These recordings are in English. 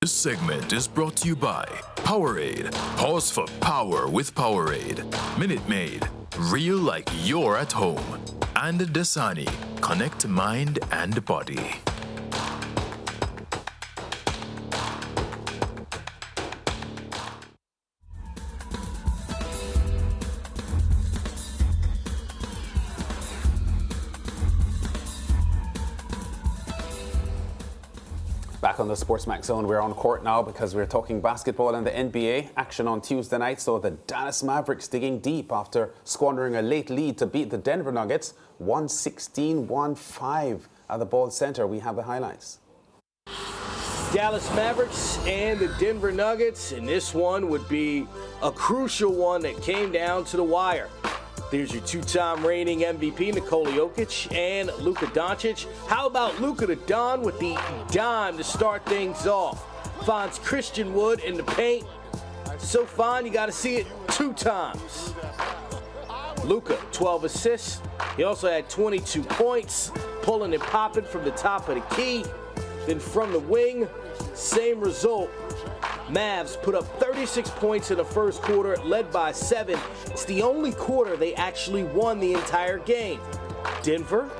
This segment is brought to you by Powerade. Pause for power with Powerade. Minute Maid. Real like you're at home. And Dasani. Connect mind and body. Back on the Sportsmax Zone, we're on court now because we're talking basketball and the NBA. Action on Tuesday night saw the Dallas Mavericks digging deep after squandering a late lead to beat the Denver Nuggets 116-105 at the Ball Center. We have the highlights. Dallas Mavericks and the Denver Nuggets, and this one would be a crucial one that came down to the wire. There's your two-time reigning MVP, Nikola Jokic, and Luka Doncic. How about Luka the Don with the dime to start things off? Finds Christian Wood in the paint. So fine, you got to see it 2 times. Luka, 12 assists. He also had 22 points, pulling and popping from the top of the key. Then from the wing, same result. Mavs put up 36 points in the first quarter, led by 7. It's the only quarter they actually won the entire game. Denver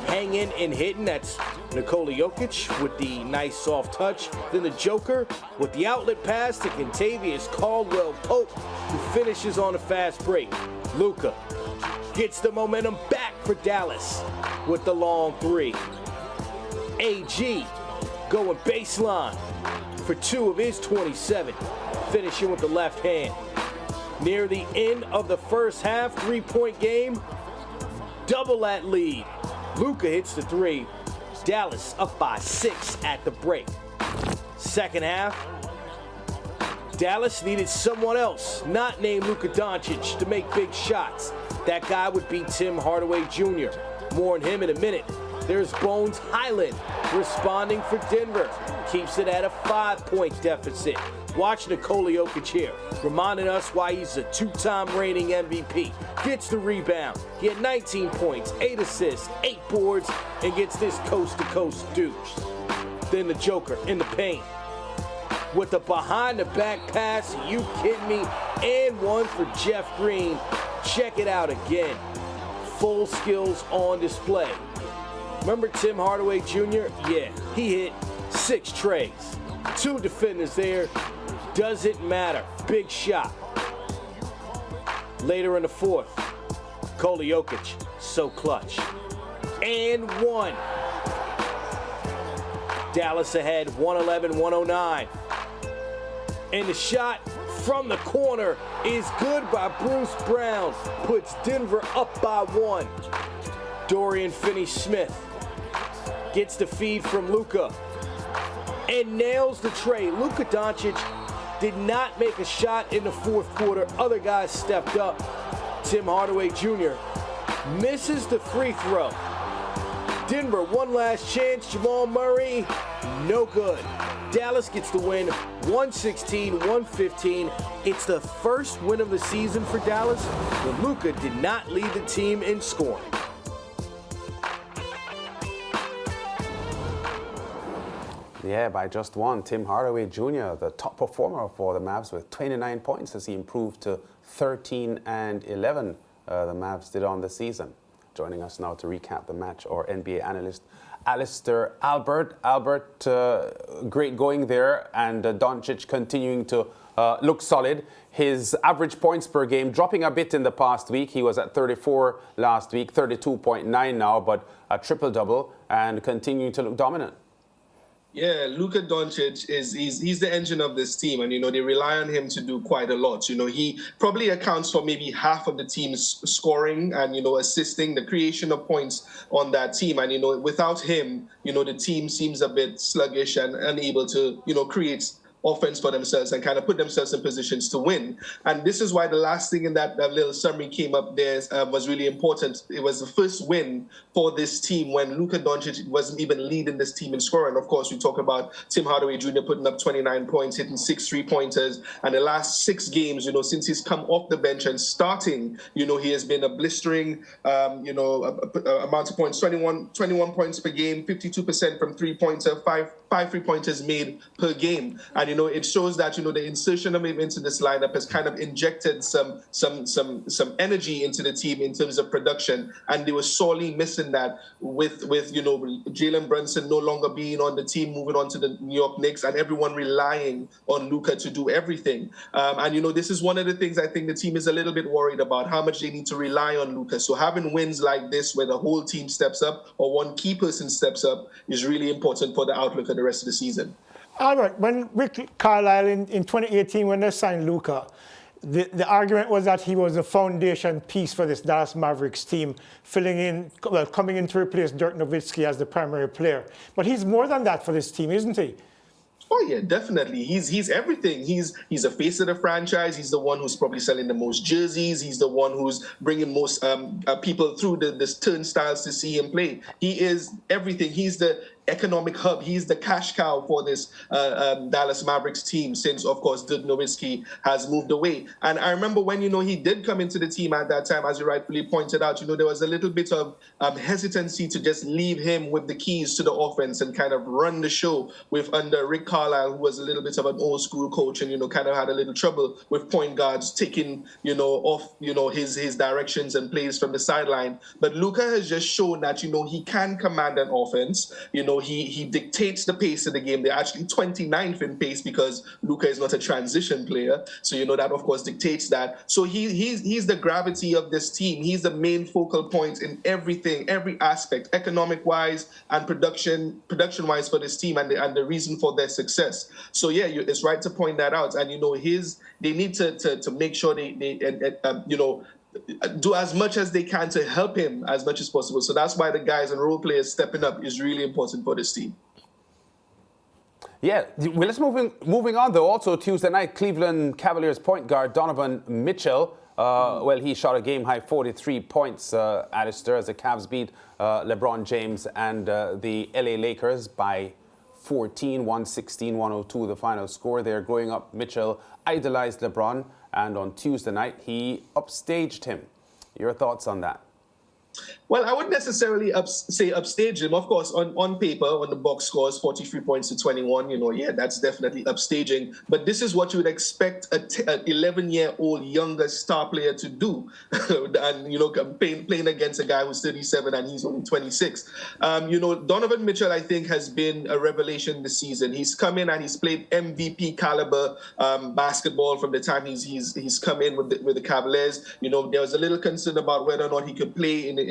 hanging and hitting. That's Nikola Jokic with the nice soft touch. Then the Joker with the outlet pass to Kentavious Caldwell-Pope, who finishes on a fast break. Luka gets the momentum back for Dallas with the long 3. AG going baseline for 2 of his 27, finishing with the left hand. Near the end of the first half, 3-point game, double that lead. Luka hits the 3. Dallas up by 6 at the break. Second half, Dallas needed someone else, not named Luka Doncic, to make big shots. That guy would be Tim Hardaway Jr. More on him in a minute. There's Bones Highland responding for Denver. Keeps it at a 5-point deficit. Watch Nikola Jokic here, reminding us why he's a 2-time reigning MVP. Gets the rebound. He had 19 points, 8 assists, 8 boards, and gets this coast-to-coast douche. Then the Joker in the paint with the behind-the-back pass. Are you kidding me? And one for Jeff Green. Check it out again. Full skills on display. Remember Tim Hardaway Jr.? Yeah, he hit 6 trays. 2 defenders there. Doesn't matter. Big shot. Later in the fourth, Nikola Jokic, so clutch. And 1. Dallas ahead, 111-109. And the shot from the corner is good by Bruce Brown. Puts Denver up by 1. Dorian Finney-Smith gets the feed from Luka and nails the tray. Luka Doncic did not make a shot in the fourth quarter. Other guys stepped up. Tim Hardaway Jr. misses the free throw. Denver, one last chance. Jamal Murray, no good. Dallas gets the win, 116-115. It's the first win of the season for Dallas, but Luka did not lead the team in scoring. Yeah, by just 1. Tim Hardaway Jr., the top performer for the Mavs with 29 points as he improved to 13-11 the Mavs did on the season. Joining us now to recap the match, our NBA analyst, Alister Albert. Albert, great going there, and Doncic continuing to look solid. His average points per game dropping a bit in the past week. He was at 34 last week, 32.9 now, but a triple-double and continuing to look dominant. Yeah, Luka Doncic he's the engine of this team, and they rely on him to do quite a lot. He probably accounts for maybe half of the team's scoring and assisting the creation of points on that team. And without him, the team seems a bit sluggish and unable to create offense for themselves and kind of put themselves in positions to win. And this is why the last thing in that little summary came up there was really important. It was the first win for this team when Luka Doncic wasn't even leading this team in scoring. Of course, we talk about Tim Hardaway Jr. putting up 29 points, hitting 6 3-pointers, and the last 6 games, since he's come off the bench and starting, he has been a blistering, amount of points, 21 points per game, 52% from 3-pointer, 5 3-pointers made per game. And, it shows that, the insertion of him into this lineup has kind of injected some energy into the team in terms of production. And they were sorely missing that with Jalen Brunson no longer being on the team, moving on to the New York Knicks, and everyone relying on Luka to do everything. And, this is one of the things I think the team is a little bit worried about, how much they need to rely on Luka. So having wins like this where the whole team steps up or one key person steps up is really important for the outlook of the rest of the season. Albert, when Rick Carlisle in 2018, when they signed Luka, the argument was that he was a foundation piece for this Dallas Mavericks team, coming in to replace Dirk Nowitzki as the primary player. But he's more than that for this team, isn't he? Oh yeah, definitely. He's everything. He's a face of the franchise. He's the one who's probably selling the most jerseys. He's the one who's bringing most people through the turnstiles to see him play. He is everything. He's the economic hub. He's the cash cow for this Dallas Mavericks team since, of course, Dirk Nowitzki has moved away. And I remember when, he did come into the team at that time, as you rightfully pointed out, there was a little bit of hesitancy to just leave him with the keys to the offense and kind of run the show under Rick Carlisle, who was a little bit of an old school coach and, kind of had a little trouble with point guards taking, off, his directions and plays from the sideline. But Luka has just shown that, he can command an offense. He dictates the pace of the game. They're actually 29th in pace because Luka is not a transition player. So, that, of course, dictates that. So he's the gravity of this team. He's the main focal point in everything, every aspect, economic-wise and production-wise for this team and the reason for their success. So, yeah, it's right to point that out. And, they need to make sure they do as much as they can to help him as much as possible. So that's why the guys and role players stepping up is really important for this team. Yeah, well, let's moving on though. Also Tuesday night, Cleveland Cavaliers point guard Donavan Mitchell. He shot a game-high 43 points, Alister, as the Cavs beat LeBron James and the LA Lakers by 14, 116, 102, the final score there. Growing up, Mitchell idolized LeBron, and on Tuesday night, he upstaged him. Your thoughts on that? Well, I wouldn't necessarily say upstage him. Of course, on paper, when the box scores 43 points to 21, that's definitely upstaging. But this is what you would expect an 11-year-old younger star player to do. And, playing against a guy who's 37 and he's only 26. Donovan Mitchell, I think, has been a revelation this season. He's come in and he's played MVP-calibre basketball from the time he's come in with the Cavaliers. There was a little concern about whether or not he could play in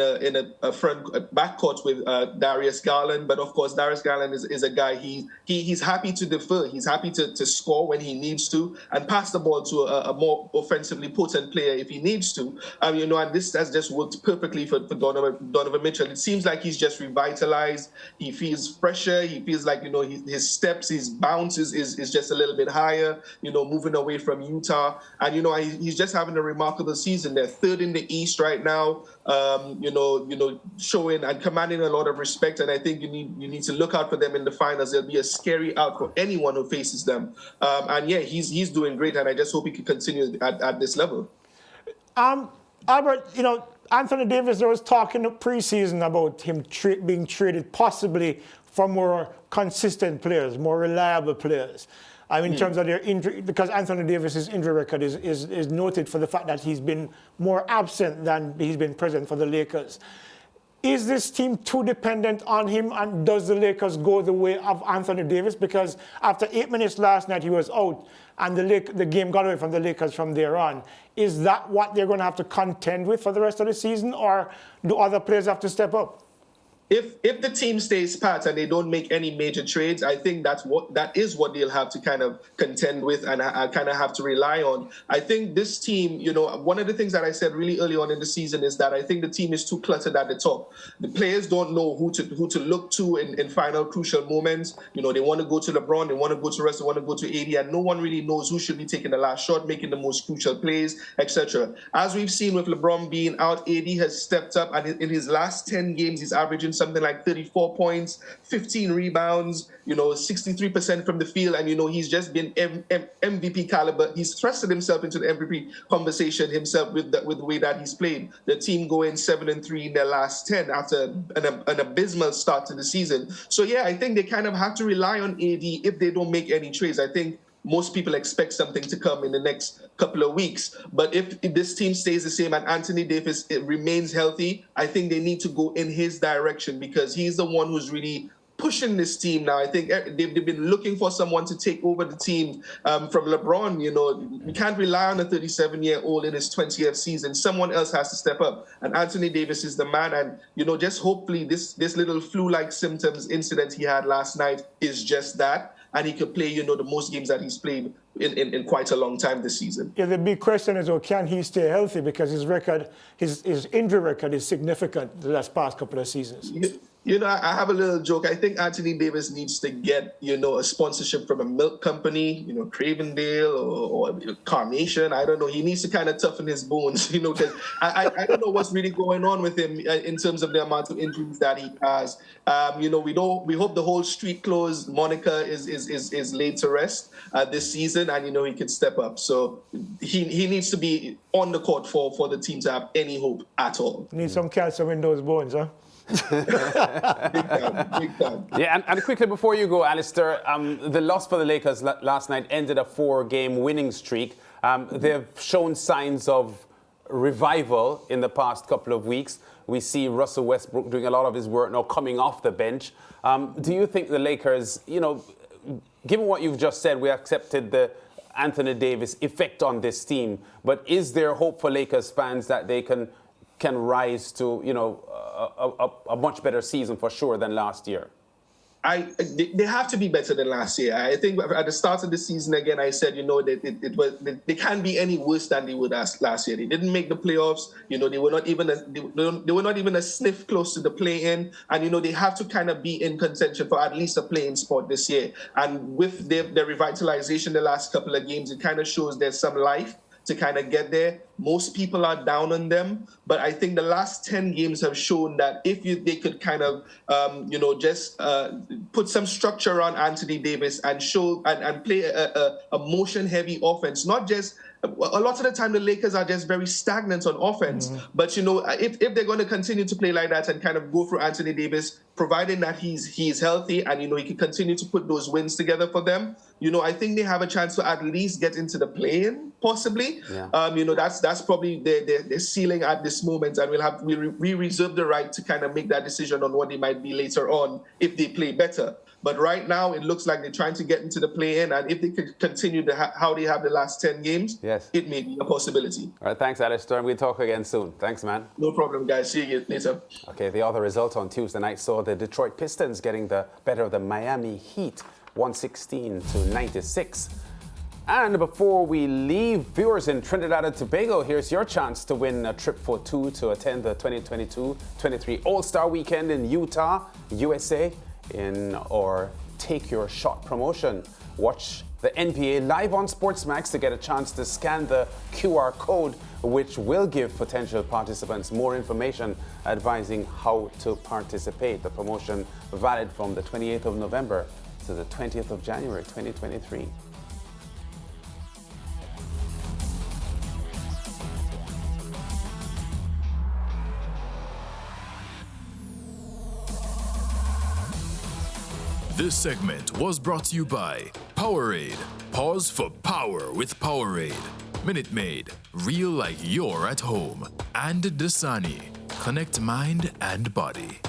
a front backcourt with Darius Garland, but of course Darius Garland is a guy he's happy to defer. He's happy to score when he needs to and pass the ball to a more offensively potent player if he needs to. And this has just worked perfectly for Donovan Mitchell. It seems like he's just revitalized. He feels fresher. He feels like his steps, his bounce is just a little bit higher. Moving away from Utah, and he's just having a remarkable season. They're third in the East right now. Showing and commanding a lot of respect, and I think you need to look out for them in the finals. They'll be a scary out for anyone who faces them. He's doing great, and I just hope he can continue at this level. Albert, Anthony Davis, there was talk in the preseason about him being traded possibly for more consistent players, more reliable players. In terms of their injury, because Anthony Davis's injury record is noted for the fact that he's been more absent than he's been present for the Lakers. Is this team too dependent on him, and does the Lakers go the way of Anthony Davis? Because after 8 minutes last night, he was out, and the game got away from the Lakers from there on. Is that what they're going to have to contend with for the rest of the season, or do other players have to step up? if the team stays pat and they don't make any major trades, I think that is what they'll have to kind of contend with, and I kind of have to rely on. I think this team, you know, one of the things that I said really early on in the season is that I think the team is too cluttered at the top. The players don't know who to look to in final crucial moments. You know, they want to go to LeBron, they want to go to Russ, they want to go to AD, and no one really knows who should be taking the last shot, making the most crucial plays, etc. As we've seen with LeBron being out, AD has stepped up, and in his last 10 games, he's averaging something like 34 points, 15 rebounds, you know, 63% from the field. And, you know, he's just been MVP caliber. He's thrusted himself into the MVP conversation himself with the way that he's played. The team going 7-3 in their last 10 after an abysmal start to the season. So, yeah, I think they kind of have to rely on AD if they don't make any trades. I think most people expect something to come in the next couple of weeks. But if this team stays the same and Anthony Davis remains healthy, I think they need to go in his direction, because he's the one who's really pushing this team now. I think they've been looking for someone to take over the team from LeBron. You know, you can't rely on a 37-year-old in his 20th season. Someone else has to step up. And Anthony Davis is the man. And, you know, just hopefully this little flu-like symptoms incident he had last night is just that. And he could play, you know, the most games that he's played in quite a long time this season. Yeah, the big question is, well, can he stay healthy? Because his record, his injury record is significant the last past couple of seasons. You know, I have a little joke. I think Anthony Davis needs to get, you know, a sponsorship from a milk company, you know, Cravendale or Carnation. I don't know. He needs to kind of toughen his bones, you know, because I don't know what's really going on with him in terms of the amount of injuries that he has. You know, we hope the whole street clothes moniker is laid to rest this season, and, you know, he can step up. So he needs to be on the court for the team to have any hope at all. Need some calcium in those bones, huh? Big time. Yeah, and quickly before you go, Alister, the loss for the Lakers last night ended a 4-game winning streak. They've shown signs of revival in the past couple of weeks. We see Russell Westbrook doing a lot of his work now, coming off the bench. Do you think the Lakers, you know, given what you've just said, we accepted the Anthony Davis effect on this team, but is there hope for Lakers fans that they can rise to, you know, a much better season for sure than last year? They have to be better than last year. I think at the start of the season, again, I said, you know, they can't be any worse than they would last year. They didn't make the playoffs. You know, they were not even a sniff close to the play-in. And, you know, they have to kind of be in contention for at least a play-in spot this year. And with their revitalization the last couple of games, it kind of shows there's some life to kind of get there. Most people are down on them, but I think the last 10 games have shown that if they could kind of, you know, just put some structure on Anthony Davis and show and play a motion-heavy offense, not just. A lot of the time, the Lakers are just very stagnant on offense. Mm-hmm. But, you know, if they're going to continue to play like that and kind of go through Anthony Davis, providing that he's healthy and, you know, he can continue to put those wins together for them, you know, I think they have a chance to at least get into the play-in, possibly. Yeah. You know, that's probably their ceiling at this moment, and we reserve the right to kind of make that decision on what they might be later on if they play better. But right now, it looks like they're trying to get into the play-in, and if they could continue how they have the last 10 games, yes, it may be a possibility. All right, thanks, Alister. We'll talk again soon. Thanks, man. No problem, guys. See you later. Okay, the other result on Tuesday night saw the Detroit Pistons getting the better of the Miami Heat, 116-96. And before we leave, viewers in Trinidad and Tobago, here's your chance to win a trip for two to attend the 2022-23 All-Star Weekend in Utah, USA, in our Take Your Shot promotion. Watch the NBA live on Sportsmax to get a chance to scan the QR code, which will give potential participants more information advising how to participate. The promotion valid from the 28th of November to the 20th of January 2023. This segment was brought to you by Powerade. Pause for power with Powerade. Minute Maid. Real like you're at home. And Dasani. Connect mind and body.